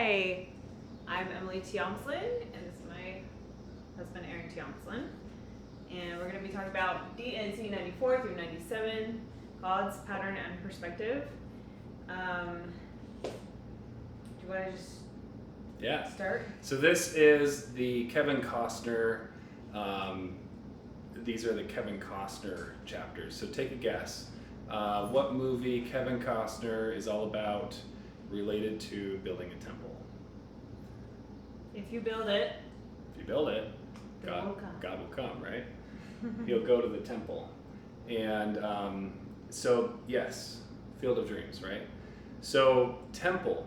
Hi, I'm Emily Tiomslin, and this is my husband Aaron Tiomslin, and we're going to be talking about D&C 94 through 97, God's Pattern and Perspective. Do you want to just start? So this is the Kevin Costner, these are the Kevin Costner chapters. So take a guess. What movie Kevin Costner is all about related to building a temple? If you build it, God will come, right? He'll go to the temple. And so, yes, Field of Dreams, right? So, temple,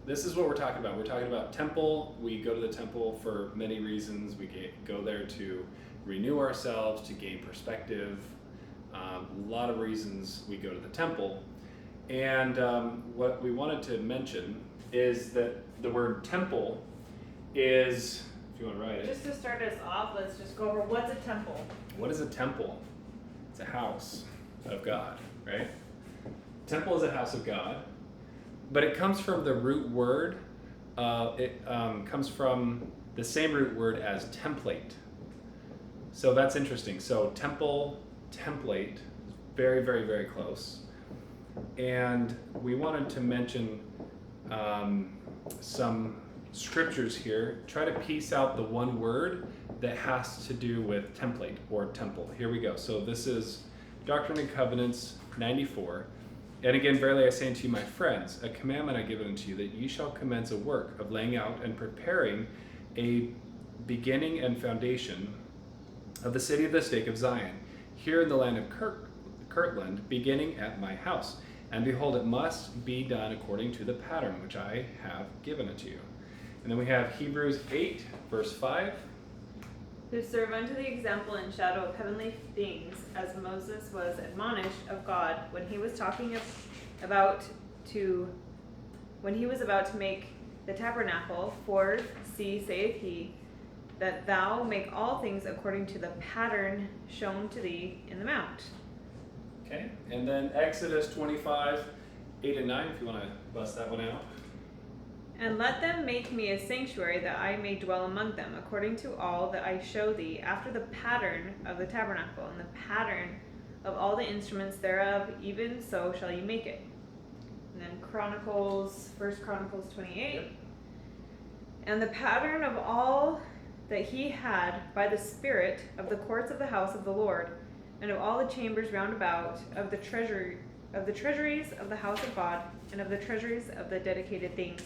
this is what we're talking about. We're talking about temple. We go to the temple for many reasons. We go there to renew ourselves, to gain perspective. A lot of reasons we go to the temple. And what we wanted to mention is that the word temple is, if you want to write it. Just to start us off, let's just go over what's a temple. What is a temple? It's a house of God, right? Temple is a house of God, but it comes from the root word. It comes from the same root word as template. So that's interesting. So temple, template, very, very, very close. And we wanted to mention some scriptures here. Try to piece out the one word that has to do with template or temple. Here we go. So this is Doctrine Covenants 94. And again, verily I say unto you, my friends, a commandment I give unto you, that ye shall commence a work of laying out and preparing a beginning and foundation of the city of the stake of Zion, here in the land of Kirtland, beginning at my house. And behold, it must be done according to the pattern which I have given unto you. And then we have Hebrews 8, verse 5. Who serve unto the example and shadow of heavenly things, as Moses was admonished of God when he was about to make the tabernacle. For see, saith he, that thou make all things according to the pattern shown to thee in the mount. Okay, and then Exodus 25, 8 and 9, if you want to bust that one out. And let them make me a sanctuary, that I may dwell among them, according to all that I show thee, after the pattern of the tabernacle, and the pattern of all the instruments thereof, even so shall you make it. And then First Chronicles 28. And the pattern of all that he had by the Spirit of the courts of the house of the Lord, and of all the chambers round about, of the treasuries of the house of God, and of the treasuries of the dedicated things.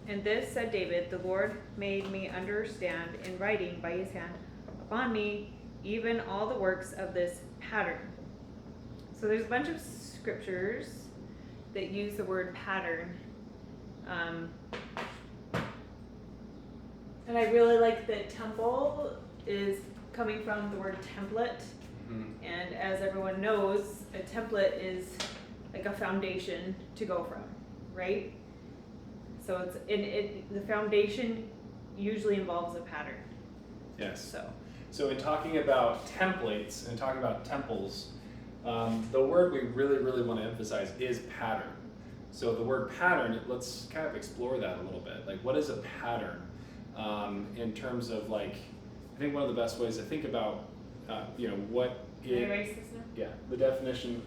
And this, said David, the Lord made me understand in writing by his hand upon me, even all the works of this pattern. So there's a bunch of scriptures that use the word pattern. And I really like that temple is coming from the word template. Mm-hmm. And as everyone knows, a template is like a foundation to go from, right? So the foundation usually involves a pattern. Yes. So in talking about templates and talking about temples, the word we really, really want to emphasize is pattern. So the word pattern, let's kind of explore that a little bit. Like, what is a pattern? In terms of, like, I think one of the best ways to think about, what erase this now? Yeah, the definition.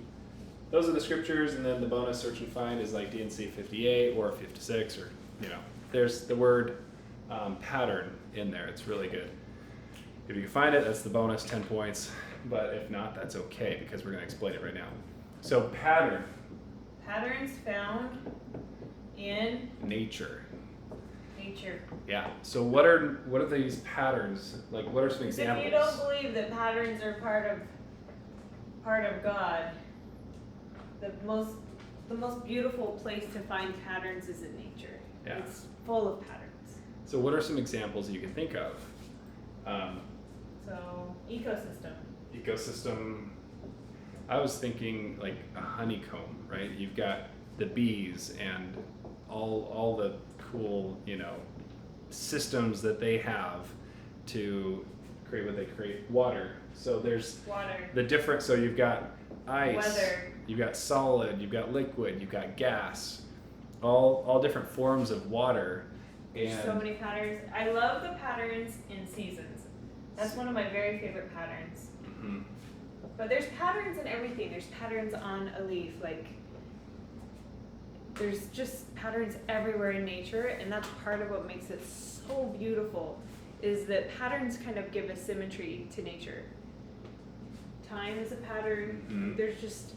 Those are the scriptures, and then the bonus search and find is like D&C 58 or 56, or, there's the word pattern in there. It's really good. If you can find it, that's the bonus, 10 points. But if not, that's okay, because we're going to explain it right now. So pattern. Patterns found in nature. Yeah. So what are these patterns? Like, what are some examples? If you don't believe that patterns are part of God, the most beautiful place to find patterns is in nature. Yeah. It's full of patterns. So what are some examples you can think of? So ecosystem. I was thinking like a honeycomb, right? You've got the bees and all the cool, systems that they have to create what they create. Water. So there's the different. So you've got ice. Weather. You've got solid. You've got liquid. You've got gas. All different forms of water There's so And many patterns. I love the patterns in seasons. That's one of my very favorite patterns. mhm. But there's patterns in everything. There's patterns on a leaf. Like, there's just patterns everywhere in nature, and that's part of what makes it so beautiful, is that patterns kind of give a symmetry to nature. Time is a pattern. Mhm. There's just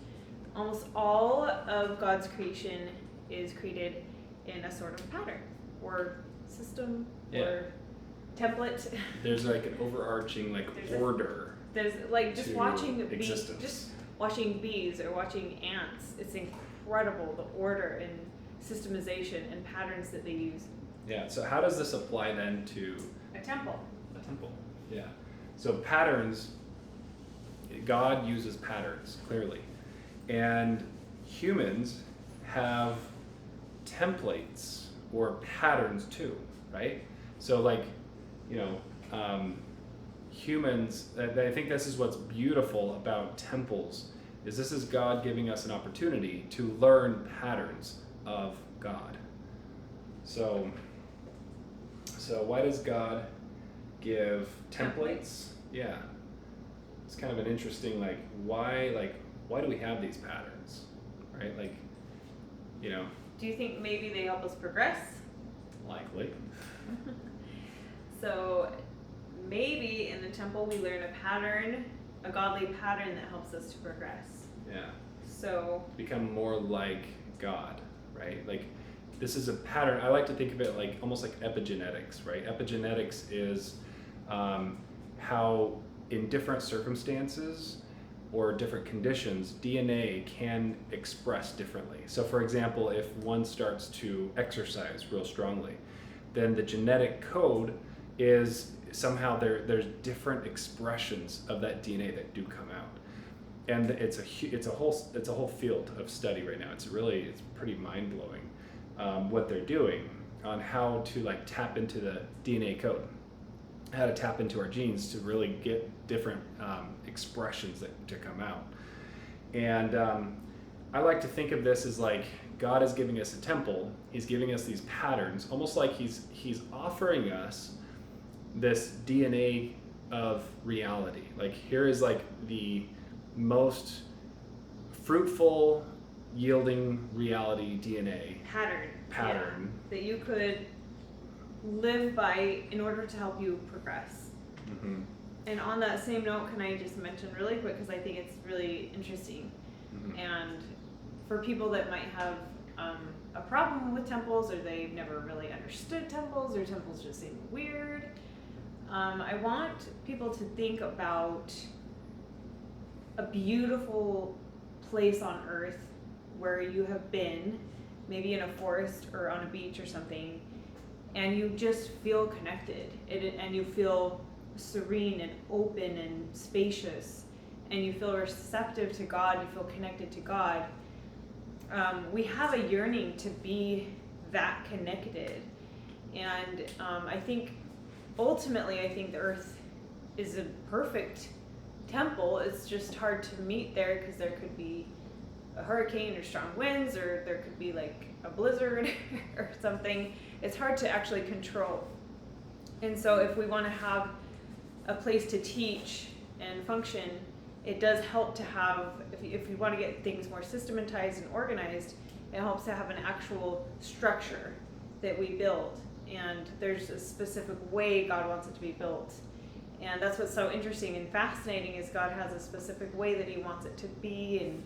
almost all of God's creation is created in a sort of pattern or system or template. There's like an overarching like There's order. There's like just to watching bees, existence. just watching bees or watching ants. It's incredible the order and systemization and patterns that they use. Yeah. So how does this apply then to A temple. a temple? Yeah. So patterns. God uses patterns clearly, and humans have templates or patterns too, right? So like, humans, I think this is what's beautiful about temples, is this is God giving us an opportunity to learn patterns of God. So why does God give templates? Yeah. It's kind of an interesting, why do we have these patterns, right? Do you think maybe they help us progress? Likely. So maybe in the temple we learn a pattern, a godly pattern that helps us to progress. Yeah. So Become more like God, right? Like, this is a pattern. I like to think of it like almost like epigenetics, right? Epigenetics is how in different circumstances or different conditions, DNA can express differently. So for example, if one starts to exercise real strongly, then the genetic code is somehow there's different expressions of that DNA that do come out. And it's a whole field of study right now. It's pretty mind-blowing what they're doing on how to tap into the DNA code, how to tap into our genes to really get different expressions to come out. And I like to think of this as like God is giving us a temple. He's giving us these patterns, almost like he's offering us this DNA of reality. Like, here is like the most fruitful yielding reality DNA pattern. pattern. Yeah, that you could live by in order to help you progress. Mm-hmm. And on that same note, can I just mention really quick, because I think it's really interesting, Mm-hmm. and for people that might have a problem with temples, or they've never really understood temples, or temples just seem weird, I want people to think about a beautiful place on earth where you have been, maybe in a forest or on a beach or something, and you just feel connected, and you feel serene and open and spacious, and you feel receptive to God, you feel connected to God. We have a yearning to be that connected, and I think ultimately the earth is a perfect temple. It's just hard to meet there because there could be a hurricane or strong winds, or there could be like a blizzard or something. It's hard to actually control. And so if we want to have a place to teach and function, it does help to have, if you want to get things more systematized and organized, it helps to have an actual structure that we build. And there's a specific way God wants it to be built. And that's what's so interesting and fascinating, is God has a specific way that he wants it to be. And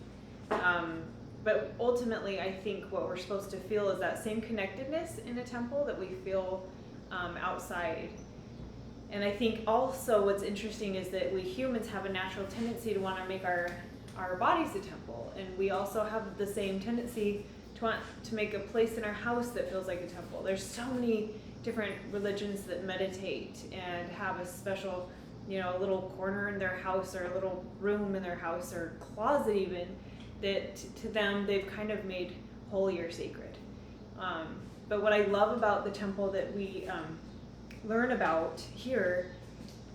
but ultimately, I think what we're supposed to feel is that same connectedness in a temple that we feel outside. And I think also what's interesting is that we humans have a natural tendency to want to make our bodies a temple. And we also have the same tendency to want to make a place in our house that feels like a temple. There's so many different religions that meditate and have a special, a little corner in their house, or a little room in their house, or closet even, that to them they've kind of made holy or sacred. But what I love about the temple that we learn about here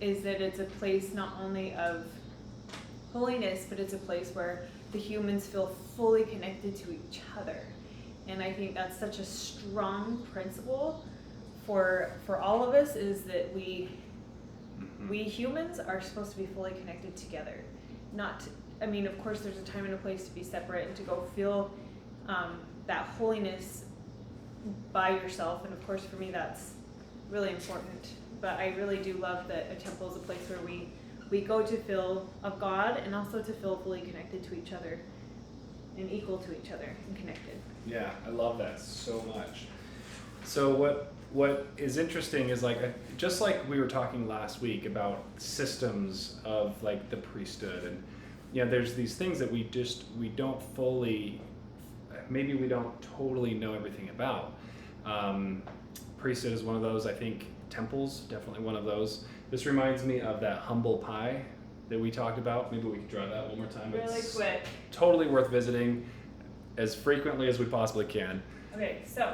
is that it's a place not only of holiness, but it's a place where the humans feel fully connected to each other. And I think that's such a strong principle for all of us is that we humans are supposed to be fully connected together. Not, I mean, of course, there's a time and a place to be separate and to go feel that holiness by yourself. And of course, for me, that's really important. But I really do love that a temple is a place where we go to feel of God and also to feel fully connected to each other and equal to each other and connected. Yeah, I love that so much. So what is interesting is, like, just like we were talking last week about systems of like the priesthood, and there's these things that we don't fully, maybe we don't totally know everything about. Priesthood is one of those. I think temples, definitely one of those. This reminds me of that humble pie that we talked about. Maybe we could draw that one more time. Really quick. Totally worth visiting as frequently as we possibly can. Okay, so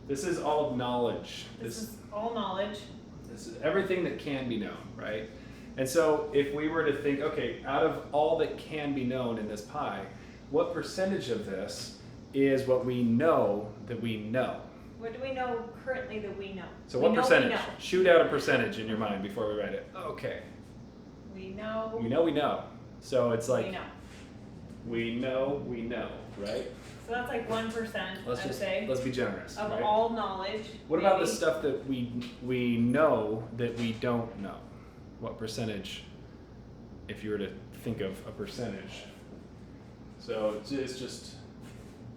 this is all knowledge. This is all knowledge. This is everything that can be known, right? And so if we were to think, okay, out of all that can be known in this pie, what percentage of this is what we know that we know? What do we know currently that we know? So what percentage? Shoot out a percentage in your mind before we write it. Okay. We know. We know. So it's like we know, right? So that's like 1%, I'd say. Let's be generous. Of right? all knowledge. What about the stuff that we know that we don't know? What percentage, if you were to think of a percentage? So it's just,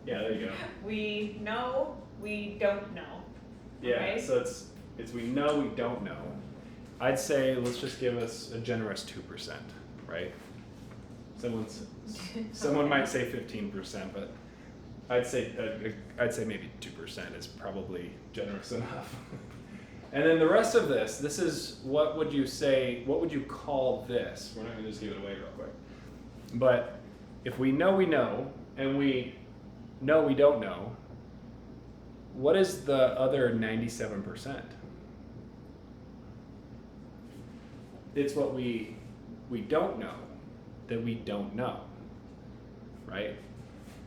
yeah, there you go. We know, we don't know. Yeah, okay? So it's we know, we don't know. I'd say let's just give us a generous 2%, right? Someone might say 15%, but I'd say maybe 2% is probably generous enough. And then the rest of this is, what would you call this? We're not going to just give it away real quick. But if we know, and we know we don't know, what is the other 97%? It's what we don't know that we don't know, right?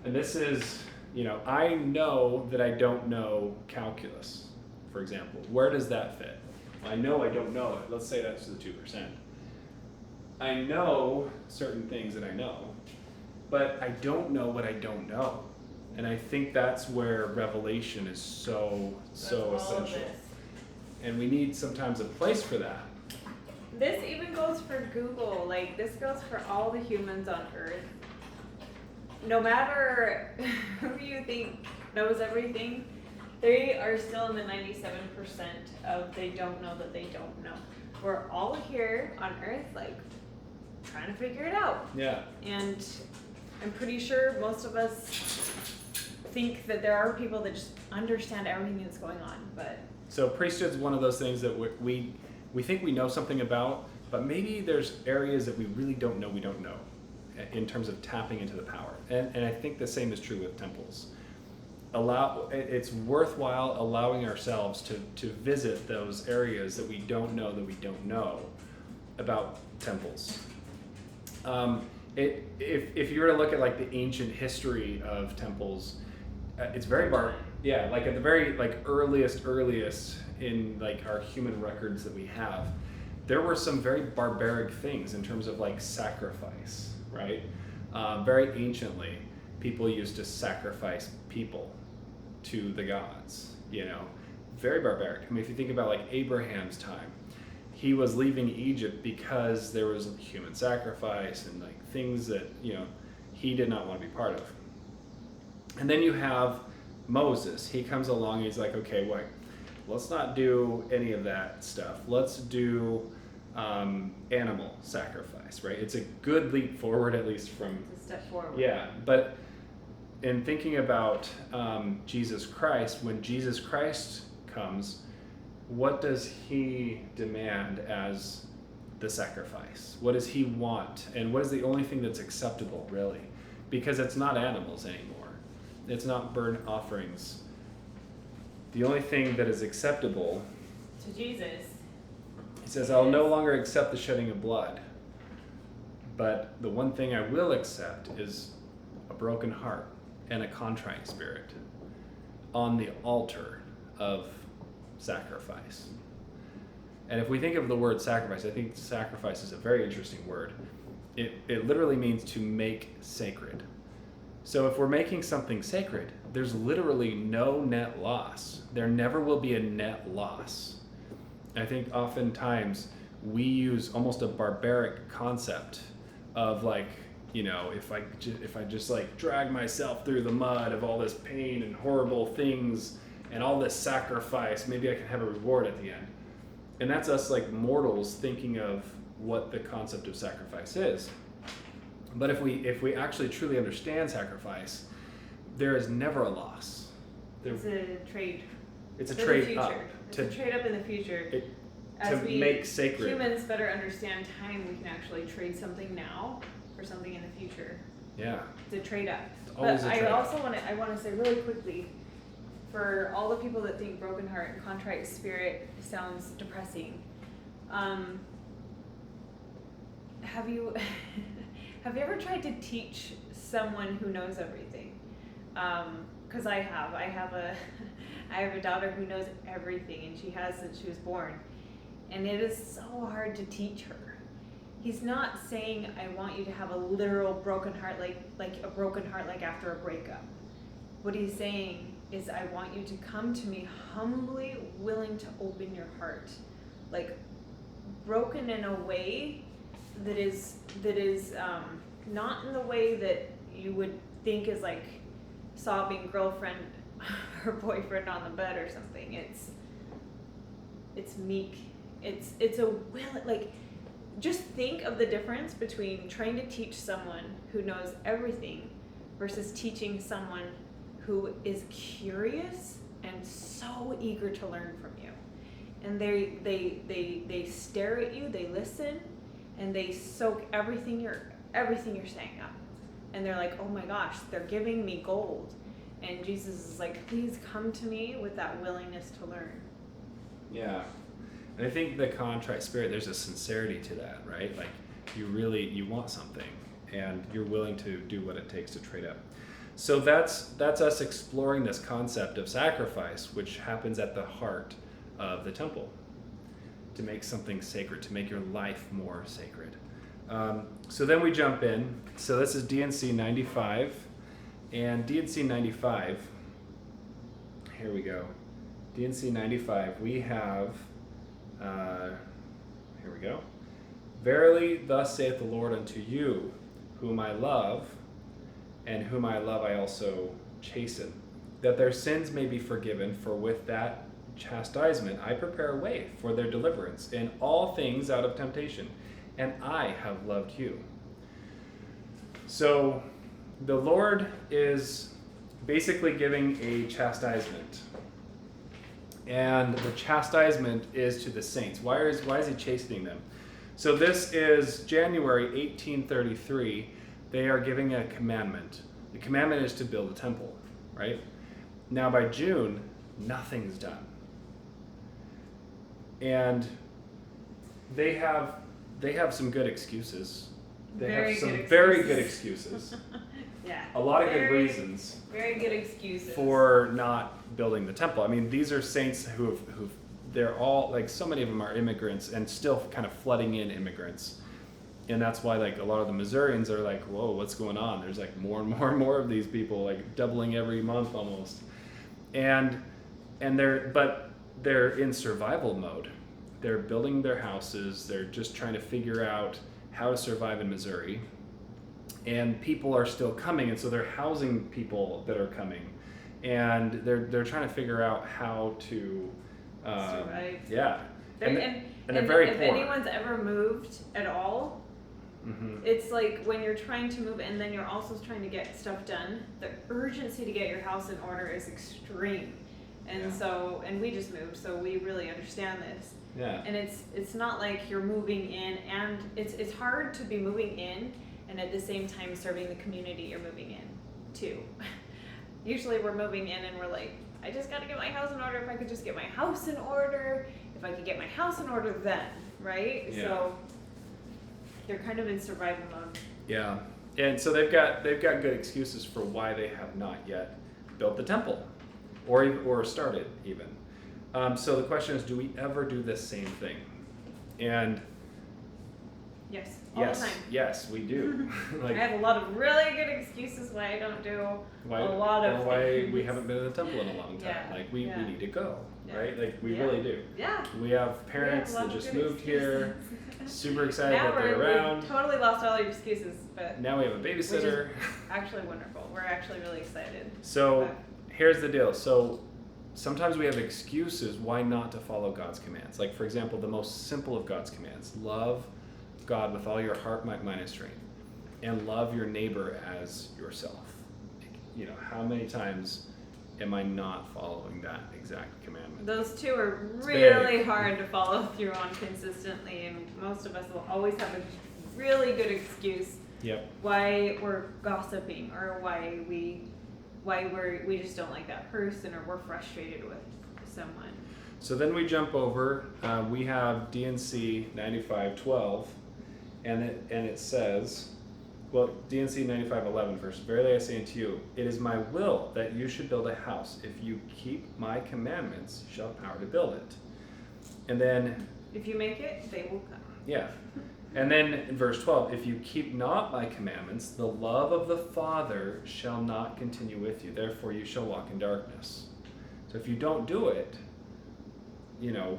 And this is, I know that I don't know calculus, for example. Where does that fit? I know I don't know it. Let's say that's the 2%. I know certain things that I know, but I don't know what I don't know. And I think that's where revelation is so essential. And we need sometimes a place for that. This even goes for Google. Like, this goes for all the humans on Earth. No matter who you think knows everything, they are still in the 97% of they don't know that they don't know. We're all here on Earth, like, trying to figure it out. Yeah. And I'm pretty sure most of us think that there are people that just understand everything that's going on, but... So priesthood's one of those things that we think we know something about, but maybe there's areas that we really don't know in terms of tapping into the power. And I think the same is true with temples. It's worthwhile allowing ourselves to visit those areas that we don't know about temples. If you were to look at like the ancient history of temples, it's very like at the very like earliest in like our human records that we have, there were some very barbaric things in terms of like sacrifice, right? Very anciently, people used to sacrifice people to the gods, very barbaric. I mean, if you think about like Abraham's time, he was leaving Egypt because there was human sacrifice and like things that, he did not want to be part of. And then you have Moses. He comes along, he's like, okay, wait, let's not do any of that stuff. Let's do animal sacrifice, right? It's a good leap forward, at least from... It's a step forward. Yeah, but in thinking about Jesus Christ, when Jesus Christ comes, what does he demand as the sacrifice? What does he want? And what is the only thing that's acceptable, really? Because it's not animals anymore. It's not burnt offerings. The only thing that is acceptable to Jesus, he says, I'll no longer accept the shedding of blood, but the one thing I will accept is a broken heart and a contrite spirit on the altar of sacrifice. And if we think of the word sacrifice, I think sacrifice is a very interesting word. It literally means to make sacred. So if we're making something sacred, there's literally no net loss. There never will be a net loss. I think oftentimes we use almost a barbaric concept of like, you know, if I just like drag myself through the mud of all this pain and horrible things and all this sacrifice, maybe I can have a reward at the end. And that's us like mortals thinking of what the concept of sacrifice is. But if we actually truly understand sacrifice, there is never a loss. It's a trade. It's a For the trade future. up. It's a trade up in the future. As to we make sacred. humans better understand time, we can actually trade something now for something in the future. Yeah. It's a trade up. Always But a trade. I want to say really quickly, for all the people that think broken heart and contrite spirit sounds depressing, have you have you ever tried to teach someone who knows everything? Because I have a daughter who knows everything, and she has since she was born, and it is so hard to teach her. He's not saying I want you to have a literal broken heart, like a broken heart like after a breakup. What he's saying is I want you to come to me humbly, willing to open your heart, like broken in a way that is not in the way that you would think is like sobbing girlfriend or boyfriend on the bed or something. It's meek. It's a will, like, just think of the difference between trying to teach someone who knows everything versus teaching someone who is curious and so eager to learn from you. And they stare at you, they listen, and they soak everything you're saying up. And they're like, oh my gosh, they're giving me gold. And Jesus is like, please come to me with that willingness to learn. Yeah. And I think the contrite spirit, there's a sincerity to that, right? Like you want something and you're willing to do what it takes to trade up. So that's us exploring this concept of sacrifice, which happens at the heart of the temple, to make something sacred, to make your life more sacred. So then we jump in. So this is D&C 95. And D&C 95, here we go. D&C 95, we have, here we go. Verily, thus saith the Lord unto you, whom I love, and whom I love I also chasten, that their sins may be forgiven, for with that chastisement I prepare a way for their deliverance in all things out of temptation, and I have loved you. So the Lord is basically giving a chastisement. And the chastisement is to the saints. Why is he chastening them? So this is January 1833. They are giving a commandment. The commandment is to build a temple, right? Now by June, nothing's done. And they have some good excuses. They have some very good excuses. Yeah. A lot of good reasons. Very good excuses. For not building the temple. I mean, these are saints who've they're all, like, so many of them are immigrants and still kind of flooding in immigrants. And that's why, like, a lot of the Missourians are like, whoa, what's going on? There's like more and more and more of these people, like doubling every month almost. And they're in survival mode. They're building their houses. They're just trying to figure out how to survive in Missouri. And people are still coming, and so they're housing people that are coming. And they're trying to figure out how to survive. Yeah. And they're and very if poor. anyone's ever moved at all, Mm-hmm. it's like when you're trying to move and then you're also trying to get stuff done, the urgency to get your house in order is extreme. And Yeah. so, and we just moved, so we really understand this. Yeah. And it's not like you're moving in, and it's hard to be moving in and at the same time serving the community you're moving in to. Usually we're moving in and we're like, I just got to get my house in order. If I could just get my house in order, if I could get my house in order then, right? Yeah. So they're kind of in survival mode. Yeah. And so they've got good excuses for why they have not yet built the temple or started even. So the question is, do we ever do this same thing? And Yes, all the time. yes, we do. I have a lot of really good excuses why I don't do a lot of why things. we haven't been in the temple in a long time. Yeah, Like we need to go, Yeah. right? Like we Yeah. really do. Yeah. We have parents We have a lot that of just good moved here, excuses. super excited Now that they're around. we've totally lost all your excuses, but Now we have a babysitter. actually wonderful. We're actually really excited. So here's the deal. So sometimes we have excuses why not to follow God's commands. Like, for example, the most simple of God's commands: love God with all your heart, might, mind, and strength, and love your neighbor as yourself. You know, how many times am I not following that exact commandment? Those two are It's really big. hard to follow through on consistently, and most of us will always have a really good excuse Yep. why we're gossiping or why we just don't like that person or we're frustrated with someone. So then we jump over. We have DNC 95:12, and it says, well, DNC 95:11 verse. Verily I say unto you, it is my will that you should build a house. If you keep my commandments, you shall have power to build it. And then, If you make it, they will come. yeah. And then in verse 12, if you keep not my commandments, the love of the Father shall not continue with you. Therefore you shall walk in darkness. So if you don't do it, you know,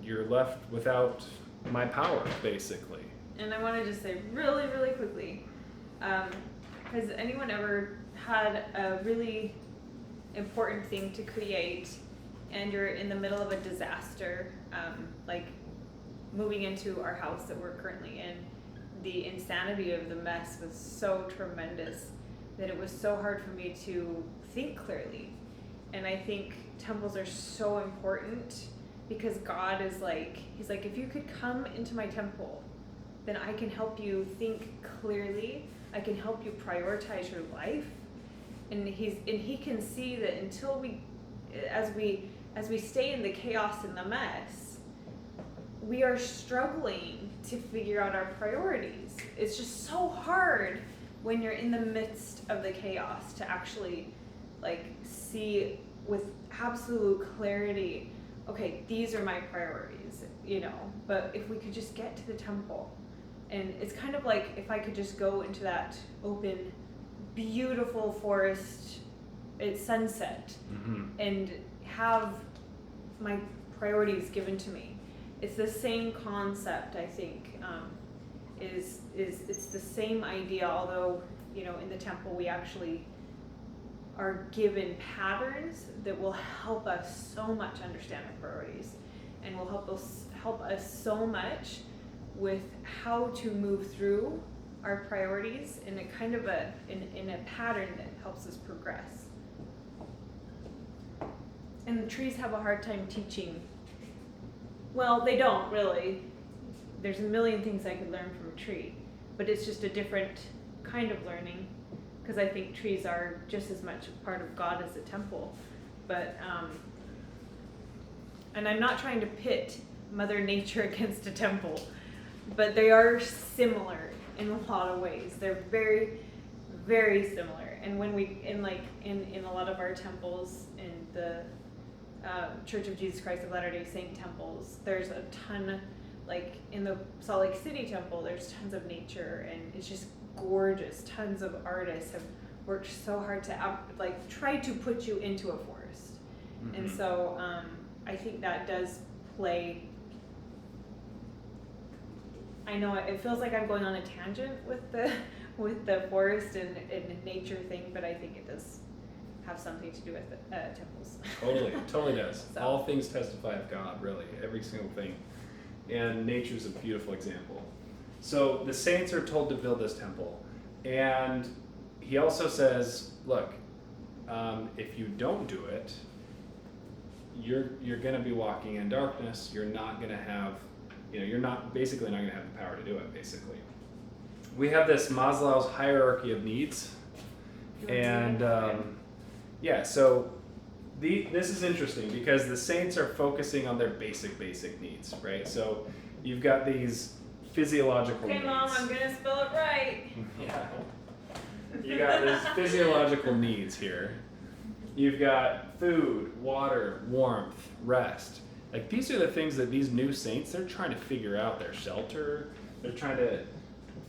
you're left without my power, basically. And I want to just say really, really quickly, has anyone ever had a really important thing to create and you're in the middle of a disaster, like moving into our house that we're currently in, the insanity of the mess was so tremendous that it was so hard for me to think clearly. And I think temples are so important because God is like, he's like, if you could come into my temple, then I can help you think clearly. I can help you prioritize your life. And he can see that until as we stay in the chaos and the mess, we are struggling to figure out our priorities. It's just so hard when you're in the midst of the chaos to actually like see with absolute clarity, okay, these are my priorities, you know. But if we could just get to the temple, and it's kind of like if I could just go into that open, beautiful forest at sunset and have my priorities given to me. It's the same concept, I think, it's the same idea, although, you know, in the temple we actually are given patterns that will help us so much understand our priorities and will help us so much with how to move through our priorities in a kind of in a pattern that helps us progress. And the trees have a hard time teaching. Well, they don't really. There's a million things I could learn from a tree, but it's just a different kind of learning, because I think trees are just as much a part of God as a temple. But and I'm not trying to pit Mother Nature against a temple, but they are similar in a lot of ways. They're very, very similar. And when we in a lot of our temples in the Church of Jesus Christ of Latter-day Saint temples, there's a ton, like in the Salt Lake City temple, there's tons of nature and it's just gorgeous. Tons of artists have worked so hard to try to put you into a forest. And so I think that does play. I know it feels like I'm going on a tangent with the forest and nature thing, but I think it does have something to do with temples. Totally does. So. All things testify of God, really, every single thing. And nature's a beautiful example. So the saints are told to build this temple. And he also says, look, if you don't do it, you're going to be walking in darkness. You're not going to have, you're basically not going to have the power to do it, basically. We have this Maslow's hierarchy of needs. And so this is interesting because the saints are focusing on their basic needs, right? So you've got these physiological needs. Okay, Mom, I'm going to spell it right. Yeah. You got these physiological needs here. You've got food, water, warmth, rest. Like these are the things that these new saints, they're trying to figure out their shelter. They're trying to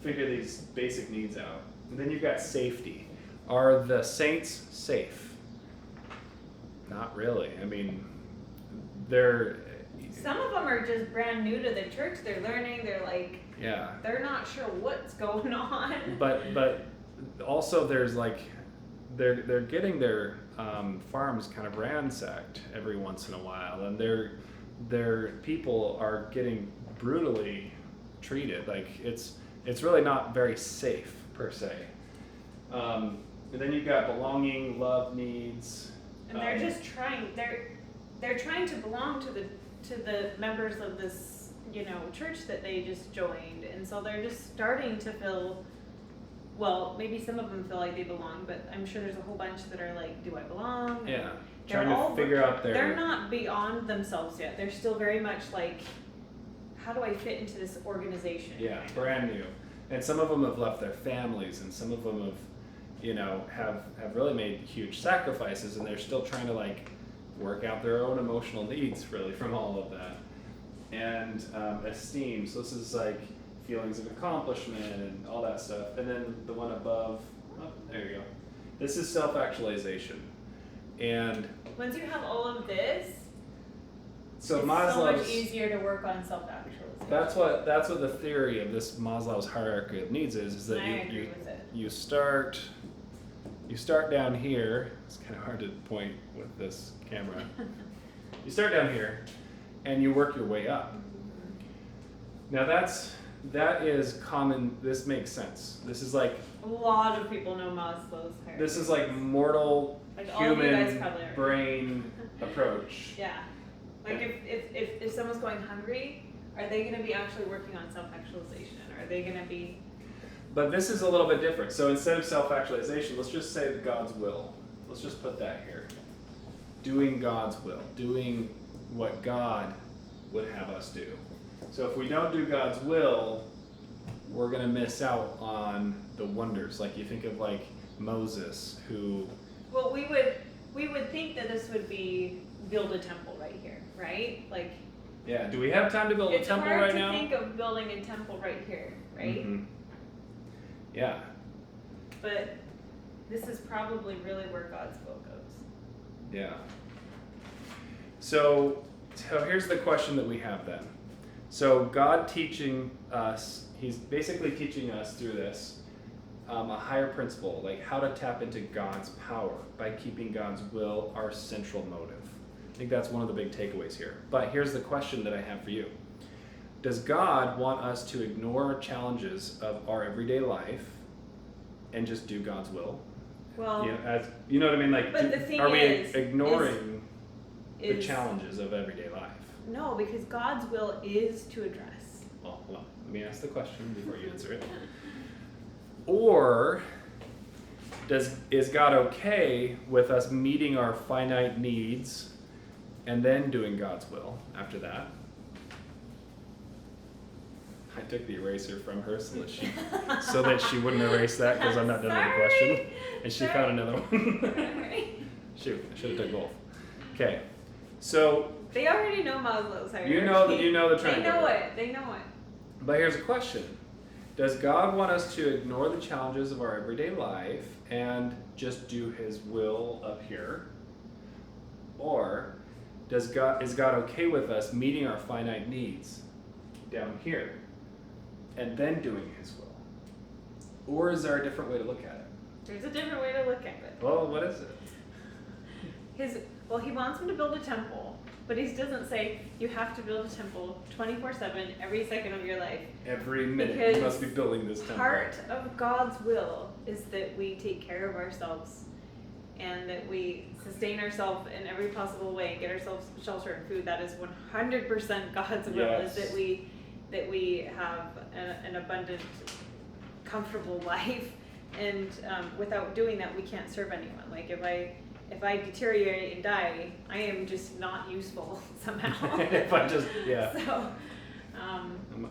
figure these basic needs out. And then you've got safety. Are the saints safe? Not really. I mean, they're... Some of them are just brand new to the church. They're learning. They're like, yeah. They're not sure what's going on. But also there's like, they're getting their farms kind of ransacked every once in a while, and their people are getting brutally treated. Like it's really not very safe per se. And then you've got belonging, love needs. And they're just trying. They're trying to belong to the members of this, church that they just joined, and so they're just starting to feel. Well, maybe some of them feel like they belong, but I'm sure there's a whole bunch that are like, do I belong? Yeah, They're trying to figure out their... They're not beyond themselves yet. They're still very much like, how do I fit into this organization? Yeah, brand new. And some of them have left their families, and some of them have, have really made huge sacrifices, and they're still trying to like work out their own emotional needs really from all of that. And esteem, so this is like feelings of accomplishment and all that stuff. And then the one above, there you go. This is self-actualization. And once you have all of this, so it's Maslow's, so much easier to work on self-actualization. That's what the theory of this Maslow's hierarchy of needs is that I agree with it. you start down here. It's kind of hard to point with this camera. You start down here and you work your way up. Now that is common. This makes sense. This is like a lot of people know Maslow's hierarchy. This is like mortal like all of you guys human probably are. brain approach. Yeah. Like if someone's going hungry, are they going to be actually working on self-actualization? Are they going to be... But this is a little bit different. So instead of self-actualization, let's just say God's will. Let's just put that here. Doing God's will. Doing what God would have us do. So if we don't do God's will, we're going to miss out on the wonders. Like you think of like Moses, who... Well, we would think that this would be build a temple right here, right? Like... Yeah, do we have time to build a temple right now? It's hard to think of building a temple right here, right? Mm-hmm. Yeah. But this is probably really where God's will goes. Yeah. So here's the question that we have then. So God teaching us, he's basically teaching us through this a higher principle, like how to tap into God's power by keeping God's will our central motive. I think that's one of the big takeaways here. But here's the question that I have for you. Does God want us to ignore challenges of our everyday life and just do God's will? Well, you know what I mean? Like, but the thing are we is, ignoring the challenges of everyday life? No, because God's will is to address. Well, let me ask the question before you answer it. Or is God okay with us meeting our finite needs and then doing God's will after that? I took the eraser from her so that she wouldn't erase that because I'm not done with the question. And she found another one. Shoot, I should have took both. Okay, so they already know Maslow's hierarchy. You know the triangle. They know it. But here's a question. Does God want us to ignore the challenges of our everyday life and just do his will up here? Or is God okay with us meeting our finite needs down here and then doing his will? Or is there a different way to look at it? There's a different way to look at it. Well, what is it? He wants him to build a temple, but he doesn't say you have to build a temple 24/7 every second of your life. Every minute because you must be building this temple. Part of God's will is that we take care of ourselves and that we sustain ourselves in every possible way and get ourselves shelter and food. That is 100% God's will. Yes. Is that we have an abundant, comfortable life, and without doing that, we can't serve anyone. Like if I deteriorate and die, I am just not useful somehow. If I just, yeah. So,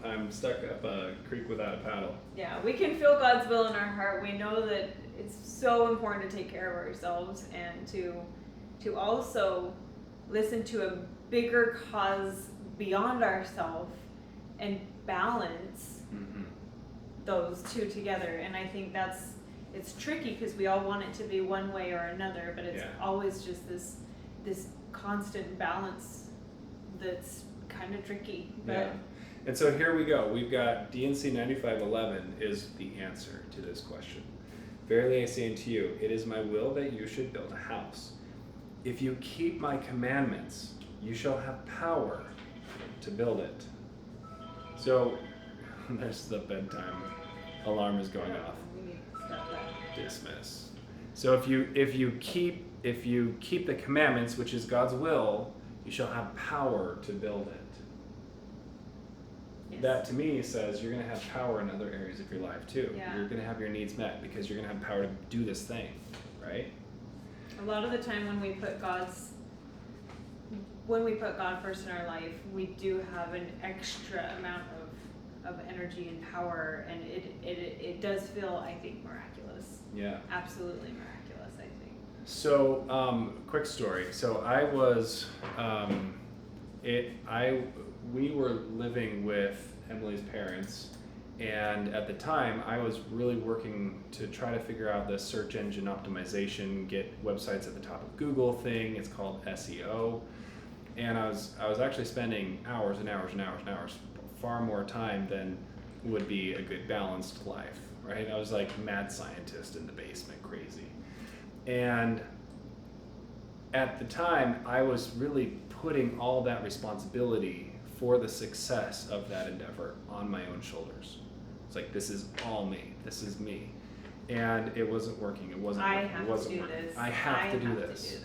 I'm stuck up a creek without a paddle. yeah, we can feel God's will in our heart. We know that it's so important to take care of ourselves and to to also listen to a bigger cause beyond ourselves and balance those two together. And I think it's tricky because we all want it to be one way or another, but it's always just this constant balance that's kind of tricky. But And so here we go. We've got D&C 95:11 is the answer to this question. Verily I say unto you, it is my will that you should build a house. If you keep my commandments, you shall have power to build it. So there's the bedtime alarm is going off. we need to stop that. Dismiss. So if you keep the commandments, which is God's will, you shall have power to build it. Yes. That to me says you're going to have power in other areas of your life too. Yeah. You're going to have your needs met because you're going to have power to do this thing, right? A lot of the time when we put God first in our life, we do have an extra amount of energy and power, and it does feel, I think, miraculous. Yeah. Absolutely miraculous, I think. So, quick story. So I was, we were living with Emily's parents, and at the time I was really working to try to figure out this search engine optimization, get websites at the top of Google thing. It's called SEO, and I was actually spending hours and hours and hours and hours, far more time than would be a good balanced life, right? I was like mad scientist in the basement, crazy. And at the time, I was really putting all that responsibility for the success of that endeavor on my own shoulders. It's like, this is all me. This is me. And it wasn't working. It wasn't working. I have to do this. I have to do this.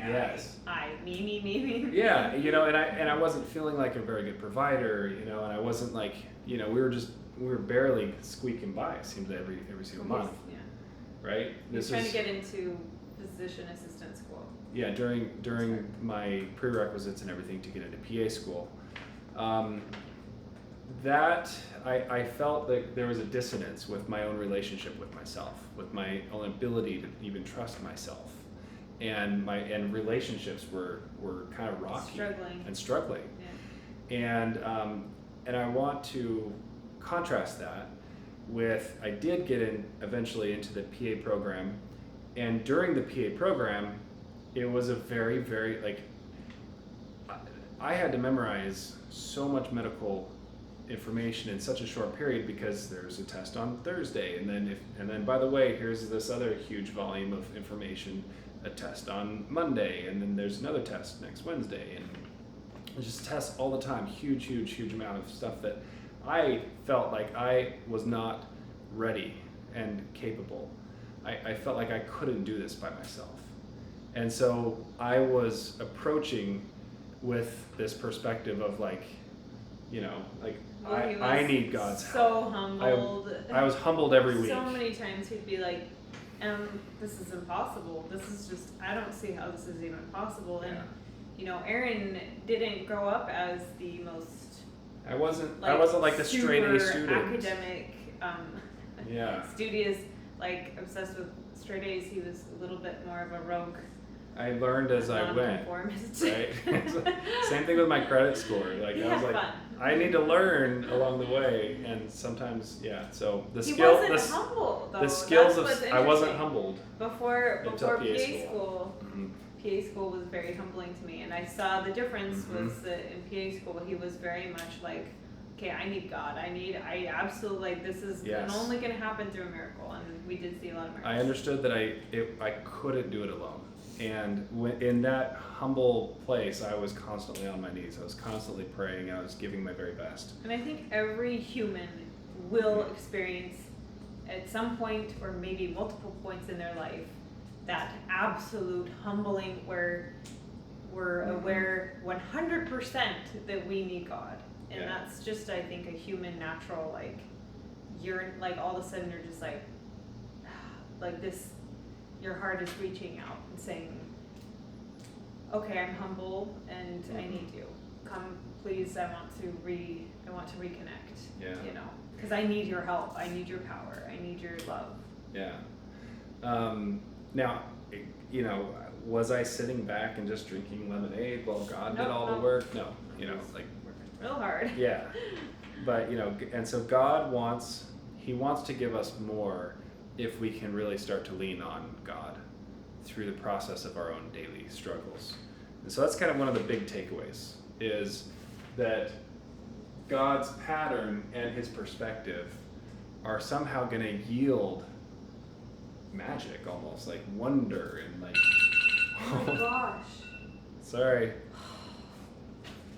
Yes. Me. Yeah, and I wasn't feeling like a very good provider, and I wasn't like, we were barely squeaking by, it seemed every single month. Yeah. Right? You're trying to get into physician assistant school. Yeah, during my prerequisites and everything to get into PA school, that I felt that there was a dissonance with my own relationship with myself, with my own ability to even trust myself, and relationships were kind of rocky and struggling. Yeah. And I want to contrast that with, I did get in eventually into the PA program, and during the PA program, it was a very, very, like, I had to memorize so much medical information in such a short period because there's a test on Thursday, and then by the way, here's this other huge volume of information, a test on Monday, and then there's another test next Wednesday, and just tests all the time, huge amount of stuff that I felt like I was not ready and capable. I felt like I couldn't do this by myself. And so I was approaching with this perspective of like, I need God's help. So humbled. I was humbled every week. So many times he'd be like, this is impossible. This is just, I don't see how this is even possible. And, Aaron didn't grow up as the most... I wasn't like the straight A student. Academic, studious, like obsessed with straight A's. He was a little bit more of a rogue. I learned as I went. Right. Same thing with my credit score. Like I was like, fun. I need to learn along the way, and sometimes, So he wasn't humble though. The skills I wasn't humbled before PA school. Mm-hmm. PA school was very humbling to me, and I saw the difference was that in PA school he was very much like, okay, I need God. I absolutely, like, this is only going to happen through a miracle, and we did see a lot of miracles. I understood that I couldn't do it alone, and in that humble place, I was constantly on my knees. I was constantly praying. I was giving my very best. And I think every human will experience at some point, or maybe multiple points in their life, that absolute humbling where we're aware 100% that we need God. And that's just, I think, a human natural, like, you're, like, all of a sudden you're just like this, your heart is reaching out and saying, okay, I'm humble and I need you. Come, please, I want to reconnect, because I need your help. I need your power. I need your love. Yeah. Now, was I sitting back and just drinking lemonade while God did Nope, all the nope. work? No, like, Real hard. yeah. But, and so God he wants to give us more if we can really start to lean on God through the process of our own daily struggles. And so that's kind of one of the big takeaways, is that God's pattern and his perspective are somehow going to yield magic, almost like wonder and like, Oh my gosh. sorry.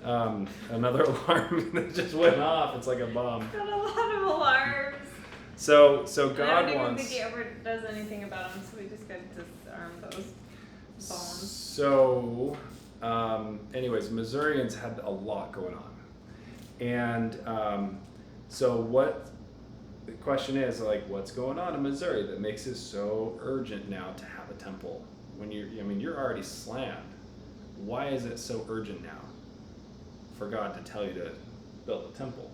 Another alarm that just went off. It's like a bomb. Got a lot of alarms. So And God I don't even wants. think he ever does anything about them, so we just gotta disarm those bombs. So, anyways, Missourians had a lot going on, and so what? The question is, like, what's going on in Missouri that makes it so urgent now to have a temple? When you're already slammed. Why is it so urgent now for God to tell you to build a temple?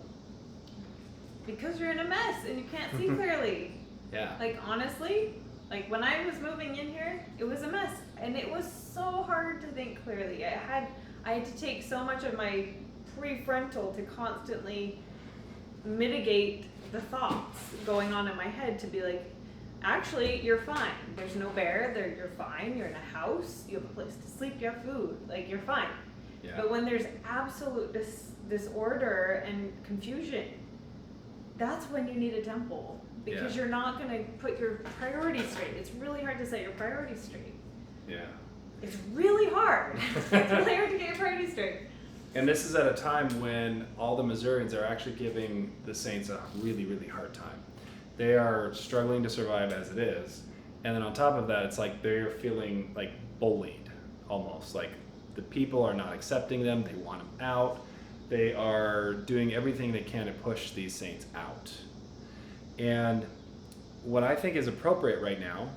Because you're in a mess and you can't see clearly. Yeah. Like, honestly, like when I was moving in here, it was a mess, and it was so hard to think clearly. I had to take so much of my prefrontal to constantly mitigate the thoughts going on in my head, to be like, actually, you're fine. There's no bear there. You're fine. You're in a house. You have a place to sleep. You have food. Like, you're fine. Yeah. But when there's absolute disorder and confusion, that's when you need a temple, because Yeah. you're not going to put your priorities straight. It's really hard to set your priorities straight. Yeah. It's really hard. It's really hard to get your priorities straight. And this is at a time when all the Missourians are actually giving the Saints a really, really hard time. They are struggling to survive as it is. And then on top of that, it's like they're feeling like bullied, almost. Like the people are not accepting them. They want them out. They are doing everything they can to push these saints out. And what I think is appropriate right now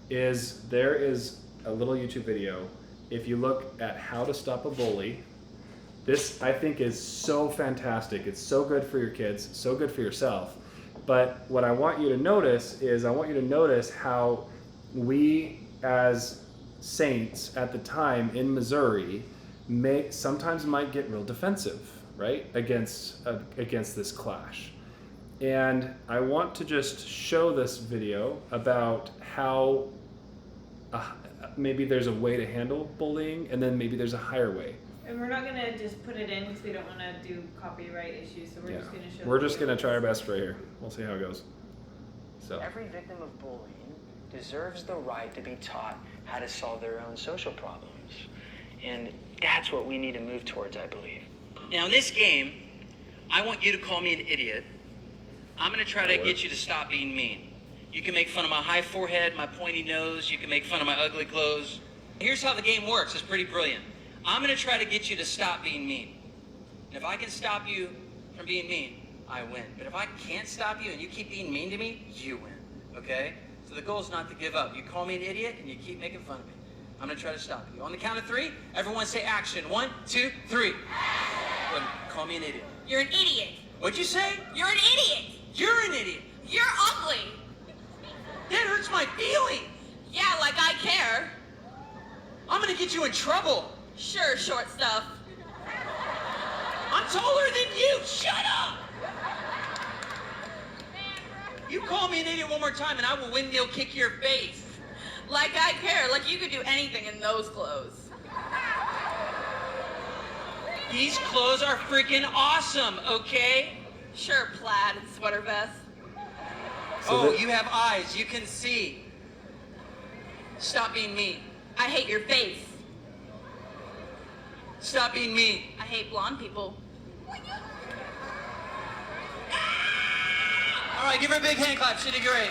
is there is a little YouTube video. If you look at how to stop a bully, this I think is so fantastic. It's so good for your kids, so good for yourself. But what I want you to notice is how we as saints at the time in Missouri sometimes might get real defensive, right, against this clash. And I want to just show this video about how maybe there's a way to handle bullying, and then maybe there's a higher way. And we're not going to just put it in because we don't want to do copyright issues, so we're just going to show. We're just going to try our best right here. We'll see how it goes. So. Every victim of bullying deserves the right to be taught how to solve their own social problems. And that's what we need to move towards, I believe. Now, in this game, I want you to call me an idiot. I'm going to try to get you to stop being mean. You can make fun of my high forehead, my pointy nose. You can make fun of my ugly clothes. Here's how the game works. It's pretty brilliant. I'm going to try to get you to stop being mean. And if I can stop you from being mean, I win. But if I can't stop you and you keep being mean to me, you win. Okay? So the goal is not to give up. You call me an idiot and you keep making fun of me. I'm going to try to stop you. On the count of 3, everyone say action. 1, 2, 3. Go ahead, call me an idiot. You're an idiot. What'd you say? You're an idiot. You're an idiot. You're ugly. That hurts my feelings. Yeah, like I care. I'm going to get you in trouble. Sure, short stuff. I'm taller than you. Shut up. You call me an idiot one more time and I will windmill kick your face. Like I care. Like you could do anything in those clothes. These clothes are freaking awesome, okay? Sure, plaid and sweater vest. You have eyes. You can see. Stop being mean. I hate your face. Stop being mean. I hate blonde people. All right, give her a big hand clap. She did great.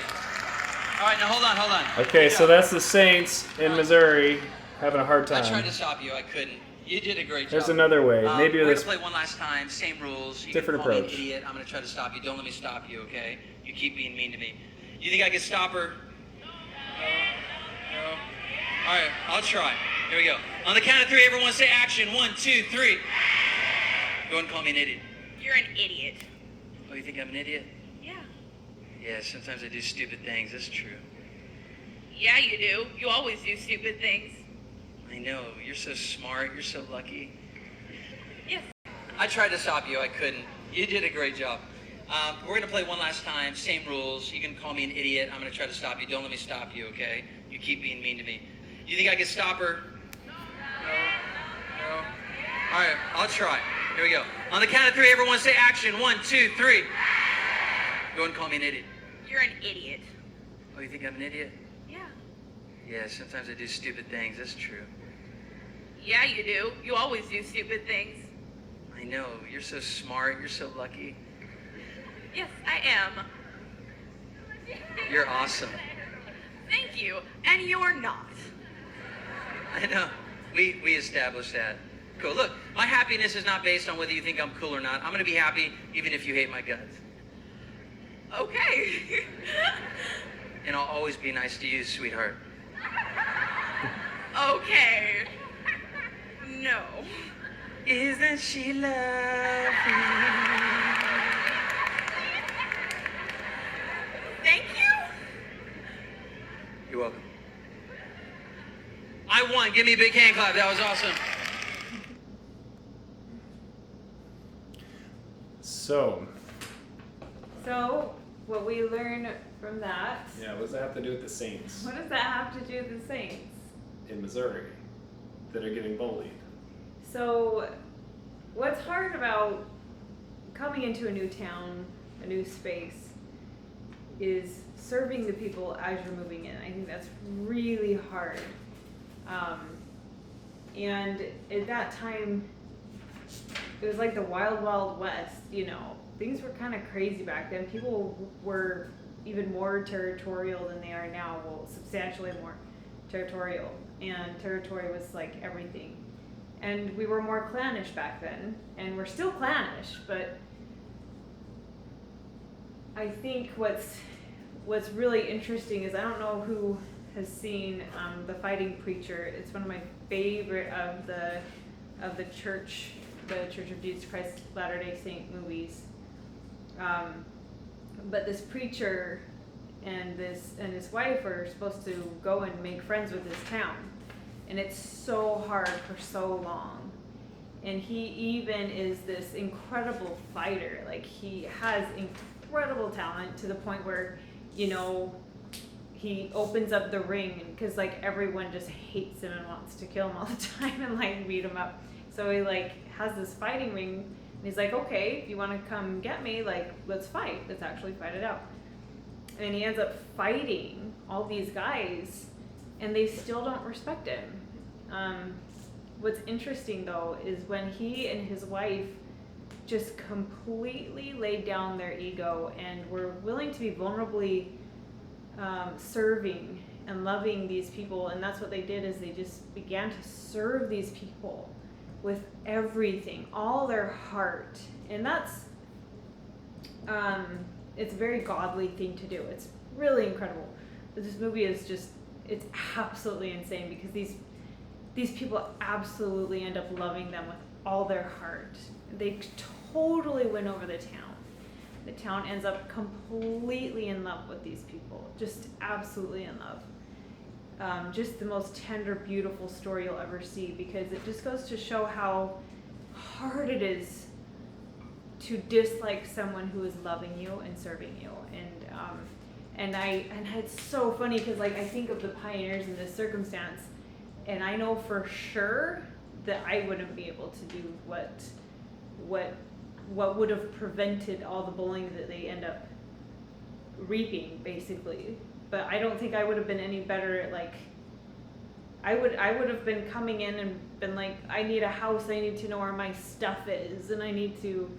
All right, now hold on. Okay, Good so job. that's the Saints in Missouri having a hard I time. tried to stop you. I couldn't. You did a great job. There's another way. Maybe we're this gonna play one last time. Same rules. You different can call approach. Me an idiot. I'm gonna try to stop you. Don't let me stop you, okay? You keep being mean to me. You think I can stop her? No. All right, I'll try. Here we go. On the count of 3, everyone say action. 1, 2, 3. Go ahead and call me an idiot. You're an idiot. Oh, you think I'm an idiot? Yeah. Yeah, sometimes I do stupid things. That's true. Yeah, you do. You always do stupid things. I know. You're so smart. You're so lucky. Yes. I tried to stop you. I couldn't. You did a great job. We're going to play one last time. Same rules. You can call me an idiot. I'm going to try to stop you. Don't let me stop you, okay? You keep being mean to me. You think I can stop her? No. All right, I'll try. Here we go. On the count of 3, everyone say action. 1, 2, 3. Go ahead and call me an idiot. You're an idiot. Oh, you think I'm an idiot? Yeah. Yeah, sometimes I do stupid things. That's true. Yeah, you do. You always do stupid things. I know. You're so smart. You're so lucky. Yes, I am. You're awesome. Thank you. And you're not. I know. We established that. Cool. Look, my happiness is not based on whether you think I'm cool or not. I'm going to be happy even if you hate my guts. Okay. And I'll always be nice to you, sweetheart. Okay. No. Isn't she lovely? Thank you. You're welcome. I won. Give me a big hand clap. That was awesome. So, what we learn from that, Yeah, what does that have to do with the Saints what does that have to do with the Saints? in Missouri that are getting bullied? So, what's hard about coming into a new town, a new space, is serving the people as you're moving in. I think that's really hard. And at that time, it was like the wild, wild west, you know. Things were kind of crazy back then. People were even more territorial than they are now. Well, substantially more territorial. And territory was like everything. And we were more clannish back then. And we're still clannish, but I think what's really interesting is, I don't know who has seen The Fighting Preacher. It's one of my favorite of the Church of Jesus Christ Latter-day Saint movies. But this preacher and his wife are supposed to go and make friends with this town, and it's so hard for so long. And he even is this incredible fighter. Like, he has incredible talent to the point where, you know, he opens up the ring because like everyone just hates him and wants to kill him all the time and like beat him up. So he like has this fighting ring, and he's like, okay, if you want to come get me, like, let's fight. Let's actually fight it out. And he ends up fighting all these guys, and they still don't respect him. What's interesting though is when he and his wife just completely laid down their ego and were willing to be vulnerably serving and loving these people, and that's what they did, is they just began to serve these people with everything, all their heart. And that's it's a very godly thing to do. It's really incredible. But this movie is just, it's absolutely insane because these people absolutely end up loving them with all their heart. They totally win over the town. The town ends up completely in love with these people, just absolutely in love. Just the most tender, beautiful story you'll ever see, because it just goes to show how hard it is to dislike someone who is loving you and serving you. And it's so funny because like I think of the pioneers in this circumstance, and I know for sure that I wouldn't be able to do what would have prevented all the bullying that they end up reaping, basically. But I don't think I would have been any better at, like, I would have been coming in and been like, I need a house, I need to know where my stuff is, and I need to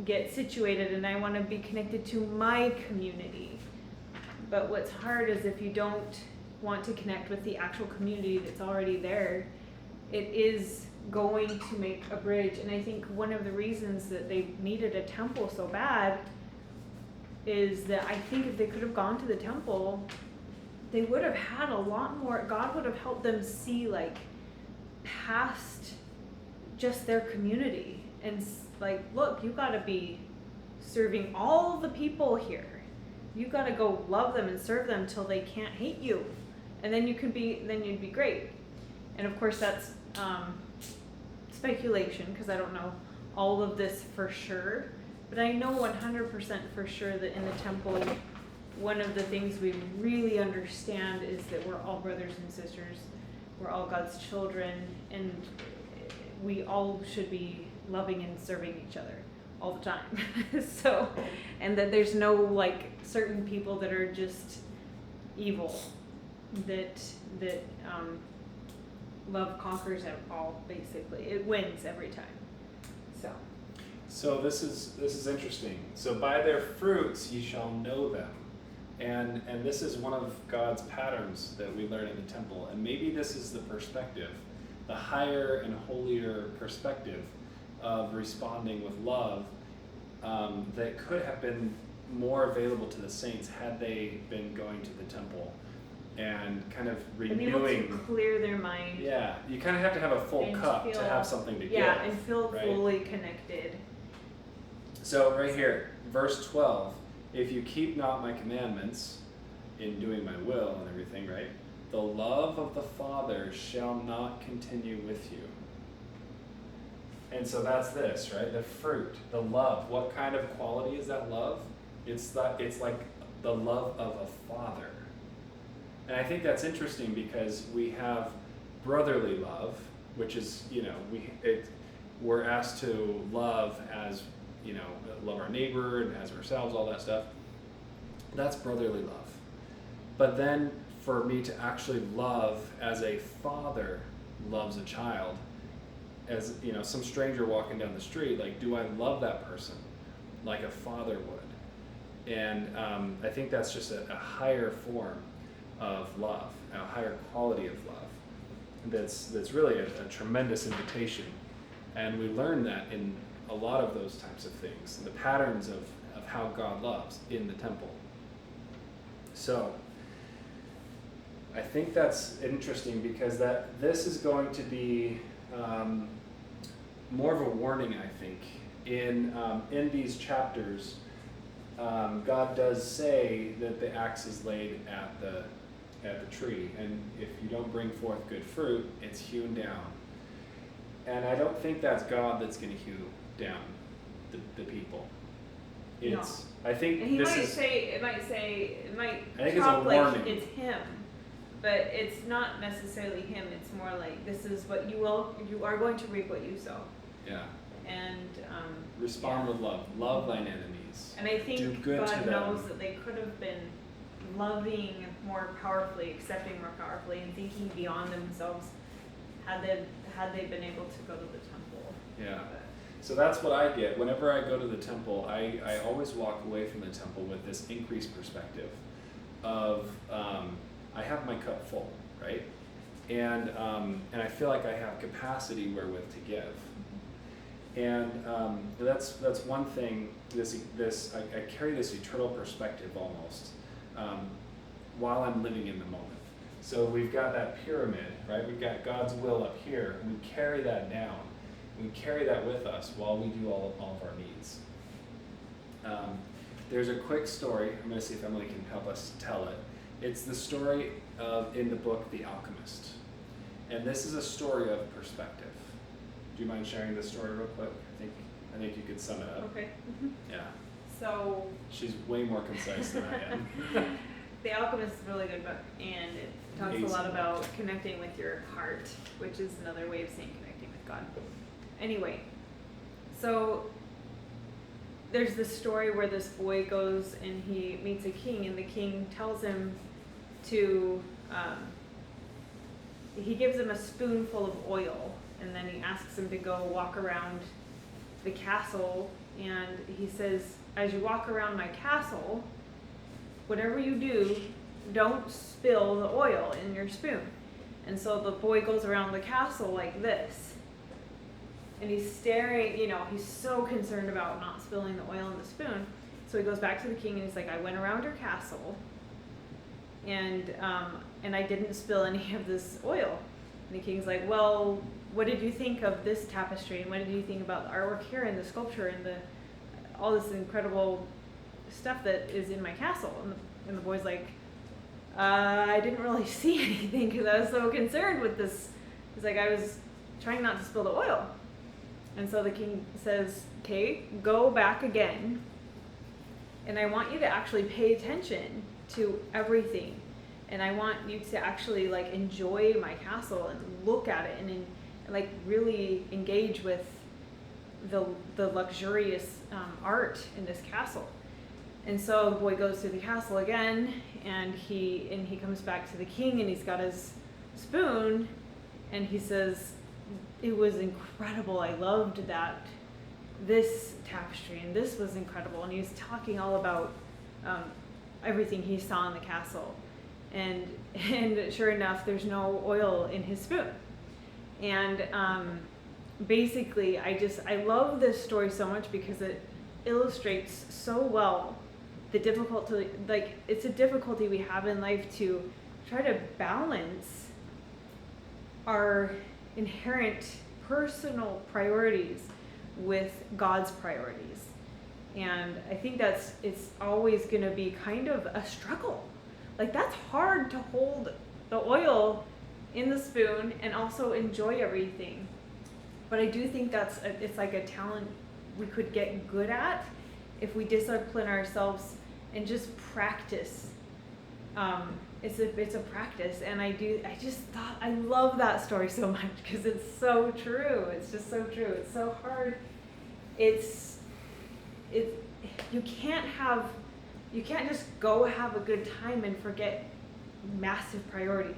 get situated, and I want to be connected to my community. But what's hard is if you don't want to connect with the actual community that's already there, it is going to make a bridge. And I think one of the reasons that they needed a temple so bad is that I think if they could have gone to the temple, they would have had a lot more. God would have helped them see like past just their community and like, look, you got to be serving all the people here. You got to go love them and serve them till they can't hate you, and then you'd be great. And of course that's speculation, because I don't know all of this for sure, but I know 100% for sure that in the temple, one of the things we really understand is that we're all brothers and sisters, we're all God's children, and we all should be loving and serving each other all the time. So, and that there's no like certain people that are just evil, that love conquers it all, basically. It wins every time. So this is interesting. So by their fruits ye shall know them. And this is one of God's patterns that we learn in the temple. And maybe this is the perspective, the higher and holier perspective of responding with love, that could have been more available to the saints had they been going to the temple and kind of And able renewing. to clear their mind. Yeah, you kind of have to have a full And cup feel- to have something to give. Yeah, and feel right? fully connected. So right here, verse 12, if you keep not my commandments in doing my will and everything, right? The love of the Father shall not continue with you. And so that's this, right? The fruit, the love. What kind of quality is that love? It's like the love of a father. And I think that's interesting because we have brotherly love, which is, we're asked to love as, love our neighbor and as ourselves, all that stuff. That's brotherly love. But then for me to actually love as a father loves a child, as some stranger walking down the street, like, do I love that person like a father would? And I think that's just a higher form of love, a higher quality of love. That's really a tremendous invitation, and we learn that in a lot of those types of things, the patterns of how God loves in the temple. So I think that's interesting because this is going to be more of a warning, I think. In these chapters, God does say that the axe is laid at the tree, and if you don't bring forth good fruit, it's hewn down. And I don't think that's God that's going to hew down the people. It's I think And he this might is say, it might I think it's a talk like warning. it's him, but it's not necessarily him. It's more like, this is what you are going to reap what you sow. yeah. And Respond with love. Love thine enemies. And I Do think good to God them. knows that they could have been loving more powerfully, accepting more powerfully, and thinking beyond themselves had they been able to go to the temple. Yeah. But So that's what I get. Whenever I go to the temple, I always walk away from the temple with this increased perspective of I have my cup full, right? And I feel like I have capacity wherewith to give. And that's one thing. I carry this eternal perspective almost while I'm living in the moment. So we've got that pyramid, right? We've got God's will up here, and we carry that down. We carry that with us while we do all of our needs. There's a quick story. I'm going to see if Emily can help us tell it. It's the story in the book The Alchemist. And this is a story of perspective. Do you mind sharing this story real quick? I think you could sum it up. okay. Yeah. So She's way more concise than I am. The Alchemist is a really good book, and it talks a lot about connecting with your heart, which is another way of saying connecting with God. Anyway, so there's this story where this boy goes and he meets a king, and the king tells him to, he gives him a spoonful of oil, and then he asks him to go walk around the castle, and he says, as you walk around my castle, whatever you do, don't spill the oil in your spoon. And so the boy goes around the castle like this. And he's staring, he's so concerned about not spilling the oil in the spoon. So he goes back to the king and he's like, I went around your castle and I didn't spill any of this oil. And the king's like, well, what did you think of this tapestry? And what did you think about the artwork here and the sculpture and all this incredible stuff that is in my castle? And the boy's like, I didn't really see anything because I was so concerned with this He's like, I was trying not to spill the oil. And so the king says, okay, go back again. And I want you to actually pay attention to everything. And I want you to actually like enjoy my castle and look at it and like really engage with the luxurious art in this castle. And so the boy goes to the castle again, and he comes back to the king, and he's got his spoon, and he says, it was incredible. I loved this tapestry, and this was incredible. And he was talking all about everything he saw in the castle. And sure enough, there's no oil in his spoon. And basically, I love this story so much because it illustrates so well the difficulty, like it's a difficulty we have in life to try to balance our inherent personal priorities with God's priorities. And I think it's always going to be kind of a struggle. Like that's hard to hold the oil in the spoon and also enjoy everything. But I do think it's like a talent we could get good at if we discipline ourselves and just practice. It's a practice, and I just thought I love that story so much because it's so true. It's just so true. It's so hard. You can't just go have a good time and forget massive priorities.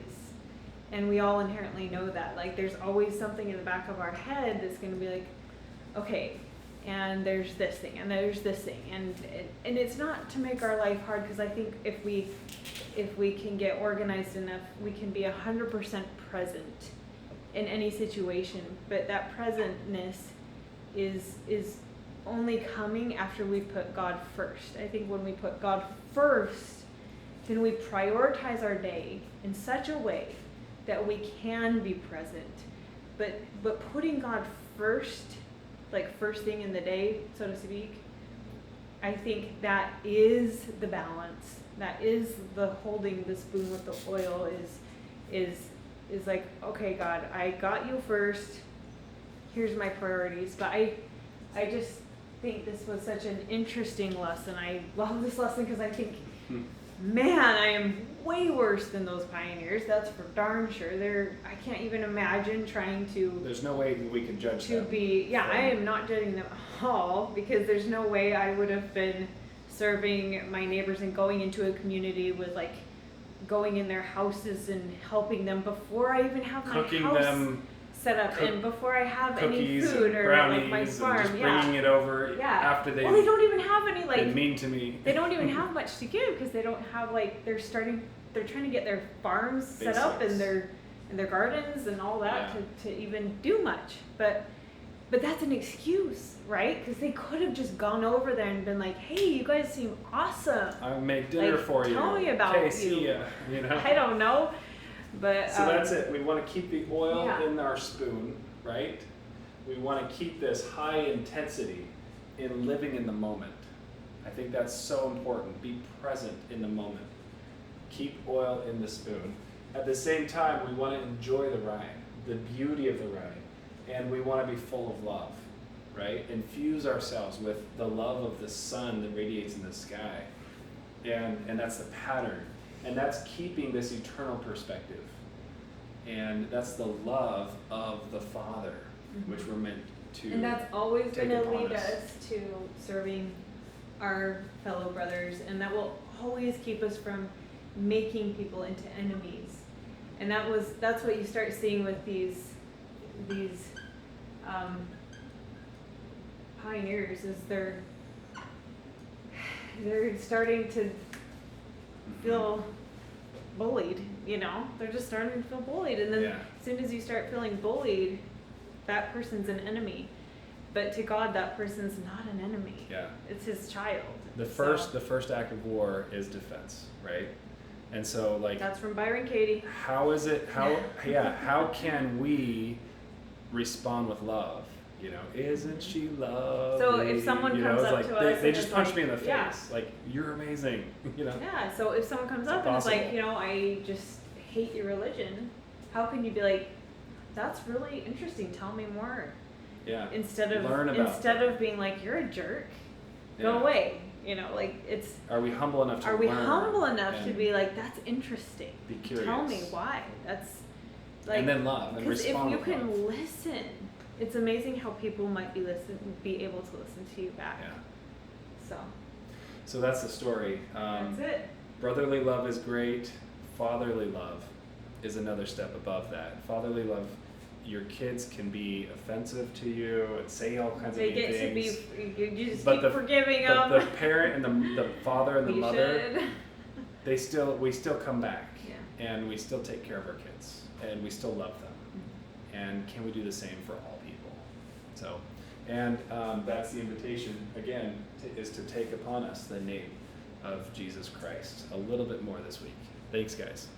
And we all inherently know that. Like there's always something in the back of our head that's going to be like, okay, and there's this thing, and there's this thing, and it's not to make our life hard, because I think if we can get organized enough, we can be 100% present in any situation. But that presentness is only coming after we put God first. I think when we put God first, then we prioritize our day in such a way that we can be present. But putting God first, like first thing in the day, so to speak, I think that is the balance. That is the holding the spoon with the oil is like, okay, God, I got you first. Here's my priorities. But I just think this was such an interesting lesson. I love this lesson because I think, man, I am way worse than those pioneers. That's for darn sure. I can't even imagine trying to. There's no way we can judge them. I am not judging them at all, because there's no way I would have been serving my neighbors and going into a community with like going in their houses and helping them before I even have my Cooking house them set up and before I have any cookies food and or brownies like my and farm. just bringing it over after Well, they don't even have any been like mean to me. they don't even have much to give because they don't have like they're trying to get their farms set up and their gardens and all that to even do much. But that's an excuse, right? Because they could have just gone over there and been like, "Hey, you guys seem awesome. I'll make dinner for you. Tell me about you." See ya. You know. I don't know, but so that's it. We want to keep the oil Yeah. in our spoon, right? We want to keep this high intensity in living in the moment. I think that's so important. Be present in the moment. Keep oil in the spoon. At the same time, we want to enjoy the ride, the beauty of the ride, and we want to be full of love, right? Infuse ourselves with the love of the sun that radiates in the sky, and that's the pattern, and that's keeping this eternal perspective, and that's the love of the Father, which we're meant to. And that's always take going to upon lead us. us to serving our fellow brothers, and that will always keep us from making people into enemies. And that's what you start seeing with these pioneers, is they're starting to feel bullied, you know? They're just starting to feel bullied, and then as soon as you start feeling bullied, that person's an enemy. But to God, that person's not an enemy. Yeah. It's his child. The first act of war is defense, right? And so like That's from Byron Katie. how can we respond with love? You know, isn't she lovely? So if someone you comes know, up like to they, us they and just is punch like, me in the face, yeah. like you're amazing, you know. Yeah, so if someone comes It's up and is like, impossible. you know, I just hate your religion, how can you be like, that's really interesting. Tell me more. Yeah. Instead of Learn about of being like, you're a jerk, go Yeah. away. You know, like it's. Are we humble enough to Are we learn humble enough to and be like, that's interesting? be curious? Tell me why. That's like. And then love and Because if respond you with can love. listen, it's amazing how people might be able to listen to you back. Yeah. So that's the story. that's it. Brotherly love is great. Fatherly love is another step above that. Fatherly love, your kids can be offensive to you and say all kinds They of mean get things. to be. You just But keep forgiving them. the parent and the father and the We mother, should. we still come back, Yeah. and we still take care of our kids, and we still love them. And can we do the same for all people? So, and that's the invitation again, is to take upon us the name of Jesus Christ a little bit more this week. Thanks, guys.